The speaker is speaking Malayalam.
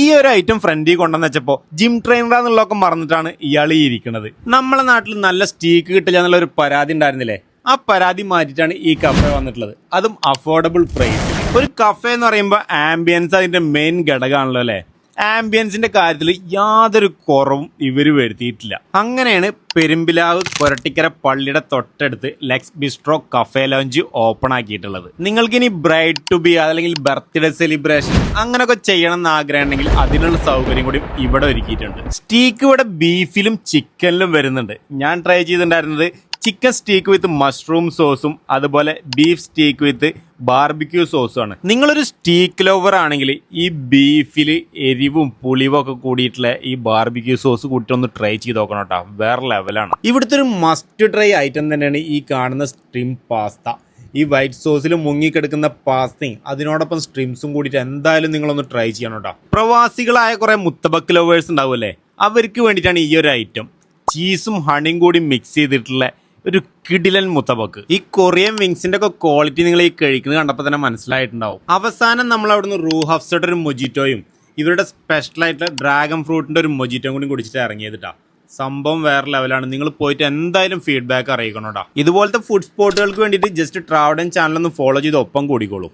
ഈ ഒരു ഐറ്റം ഫ്രണ്ടിൽ കൊണ്ടുവന്ന് വെച്ചപ്പോൾ ജിം ട്രെയിനറാന്നുള്ളതൊക്കെ മറന്നിട്ടാണ് ഇയാൾ ഈ ഇരിക്കുന്നത്. നമ്മളെ നാട്ടിൽ നല്ല സ്റ്റീക്ക് കിട്ടില്ല എന്നുള്ള ഒരു പരാതി ഉണ്ടായിരുന്നില്ലേ? ആ പരാതി മാറ്റിയിട്ടാണ് ഈ കഫേ വന്നിട്ടുള്ളത്, അതും അഫോർഡബിൾ പ്രൈസ്. ഒരു കഫേ എന്ന് പറയുമ്പോൾ ആംബിയൻസ് അതിന്റെ മെയിൻ ഘടകമാണല്ലോ അല്ലേ? ആംബിയൻസിന്റെ കാര്യത്തിൽ യാതൊരു കുറവും ഇവർ വരുത്തിയിട്ടില്ല. അങ്ങനെയാണ് പെരുമ്പിലാവ് കൊരട്ടിക്കര പള്ളിയുടെ തൊട്ടടുത്ത് Lex bistro cafe lounge open ആക്കിയിട്ടുള്ളത്. നിങ്ങൾക്കിനി ബ്രൈഡ് ടു ബി അല്ലെങ്കിൽ ബർത്ത്ഡേ സെലിബ്രേഷൻ അങ്ങനെയൊക്കെ ചെയ്യണം എന്ന് ആഗ്രഹം ഉണ്ടെങ്കിൽ അതിനുള്ള സൗകര്യം കൂടി ഇവിടെ ഒരുക്കിയിട്ടുണ്ട്. സ്റ്റീക്ക് ഇവിടെ ബീഫിലും ചിക്കനിലും വരുന്നുണ്ട്. ഞാൻ ട്രൈ ചെയ്തിട്ടുണ്ടായിരുന്നത് ചിക്കൻ സ്റ്റീക്ക് വിത്ത് മഷ്റൂം സോസും അതുപോലെ ബീഫ് സ്റ്റീക്ക് വിത്ത് ബാർബിക്യൂ സോസും ആണ്. നിങ്ങളൊരു സ്റ്റീക്ക് ലവർ ആണെങ്കിൽ ഈ ബീഫിൽ എരിവും പുളിവും ഒക്കെ കൂടിയിട്ടുള്ള ഈ ബാർബിക്യൂ സോസ് കൂട്ടി ഒന്ന് ട്രൈ ചെയ്ത് നോക്കണം കേട്ടോ, വേറെ ലെവലാണ്. ഇവിടുത്തെ ഒരു മസ്റ്റ് ട്രൈ ഐറ്റം തന്നെയാണ് ഈ കാണുന്ന സ്ട്രിം പാസ്ത. ഈ വൈറ്റ് സോസിൽ മുങ്ങിക്കിടക്കുന്ന പാസ്തയും അതിനോടൊപ്പം സ്ട്രിംസും കൂടിയിട്ട് എന്തായാലും നിങ്ങളൊന്ന് ട്രൈ ചെയ്യണം കേട്ടോ. പ്രവാസികളായ കുറെ മുത്തബക്ക് ലവേഴ്സ് ഉണ്ടാവുമല്ലേ, അവർക്ക് വേണ്ടിയിട്ടാണ് ഈ ഒരു ഐറ്റം. ചീസും ഹണിയും കൂടി മിക്സ് ചെയ്തിട്ടുള്ള ഒരു കിടിലൻ മുത്തബക്ക്. ഈ കൊറിയൻ വിങ്സിന്റെ ഒക്കെ ക്വാളിറ്റി നിങ്ങൾ ഈ കഴിക്കുന്നത് കണ്ടപ്പോൾ തന്നെ മനസ്സിലായിട്ടുണ്ടാവും. അവസാനം നമ്മൾ അവിടുന്ന് റൂ ഹഫ്സയുടെ ഒരു മൊജിറ്റോയും ഇവരുടെ സ്പെഷ്യൽ ആയിട്ടുള്ള ഡ്രാഗൺ ഫ്രൂട്ടിന്റെ ഒരു മൊജിറ്റോയും കൂടി കുടിച്ചിട്ട് ഇറങ്ങിയതിട്ടാ. സംഭവം വേറെ ലെവലാണ്. നിങ്ങൾ പോയിട്ട് എന്തായാലും ഫീഡ്ബാക്ക് അറിയിക്കണം കേട്ടോ. ഇതുപോലത്തെ ഫുഡ് സ്പോട്ടുകൾക്ക് വേണ്ടിയിട്ട് ജസ്റ്റ് ട്രാവഡൻ ചാനൽ ഒന്ന് ഫോളോ ചെയ്ത് ഒപ്പം കൂടിക്കോളൂ.